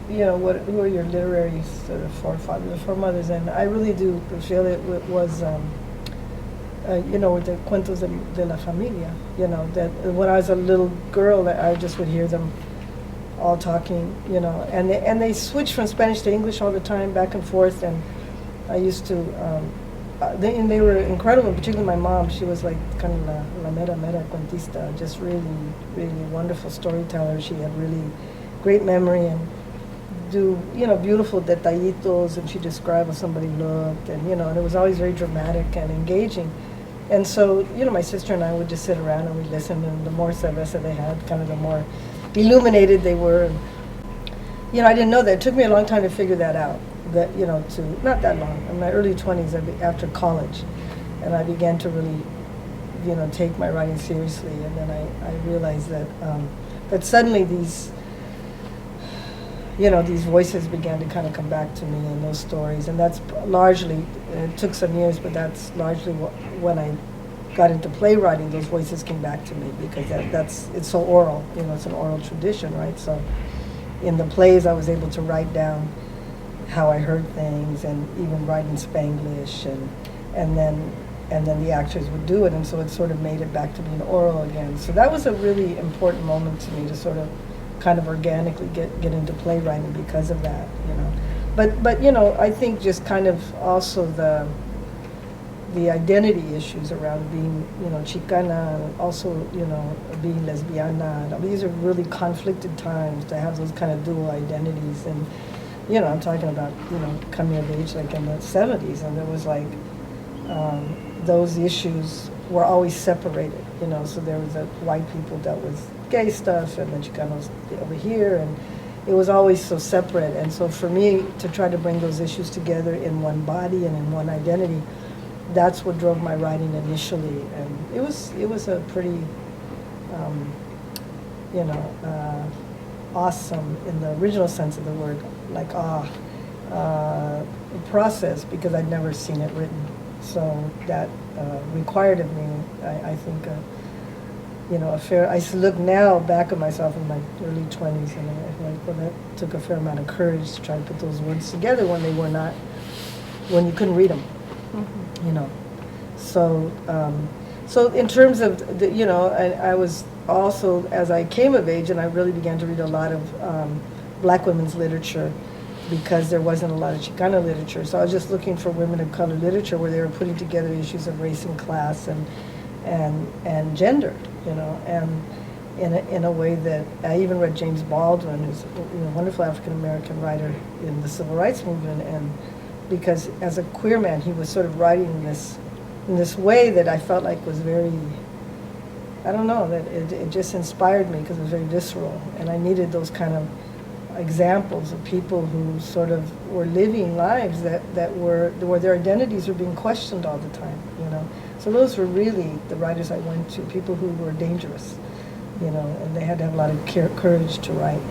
who are your literary sort of forefathers or foremothers? And I really do feel it was, with the cuentos de la familia. That when I was a little girl, I just would hear them all talking. And they switched from Spanish to English all the time, back and forth. And I used to. And they were incredible, particularly my mom. She was like kind of la mera cuentista, just really, really wonderful storyteller. She had really great memory and do, beautiful detallitos, and she described how somebody looked, and it was always very dramatic and engaging. And so, my sister and I would just sit around and we'd listen, and the more cerveza they had, kind of the more illuminated they were. And, I didn't know that. It took me a long time to figure that out. That, not that long, in my early 20s, after college, and I began to really, take my writing seriously, and then I realized that suddenly these voices began to kind of come back to me in those stories, and that's largely, it took some years, but that's largely when I got into playwriting, those voices came back to me, because it's so oral, it's an oral tradition, right? So in the plays, I was able to write down how I heard things, and even write in Spanglish, and then the actors would do it, and so it sort of made it back to being oral again. So that was a really important moment to me, to sort of kind of organically get into playwriting because of that. But I think just kind of also the identity issues around being Chicana, and also being lesbiana. These are really conflicted times to have those kind of dual identities. And I'm talking about, coming of age like in the 70s, and there was like, those issues were always separated, so there was the white people dealt with gay stuff, and the Chicanos over here, and it was always so separate. And so for me to try to bring those issues together in one body and in one identity, that's what drove my writing initially. And it was a pretty, awesome in the original sense of the word, like process, because I'd never seen it written. So that required of me, I think, a fair. I look now back at myself in my early 20s, and I'm like, well, that took a fair amount of courage to try to put those words together when you couldn't read them. Mm-hmm. So in terms of I was also, as I came of age, and I really began to read a lot of black women's literature, because there wasn't a lot of Chicana literature. So I was just looking for women of color literature where they were putting together issues of race and class and gender, and in a way that I even read James Baldwin, who's a wonderful African American writer in the Civil Rights Movement, and because as a queer man, he was sort of writing in this way that I felt like was very, I don't know, that it just inspired me, because it was very visceral, and I needed those kind of examples of people who sort of were living lives where their identities were being questioned all the time, So those were really the writers I went to, people who were dangerous, and they had to have a lot of courage to write.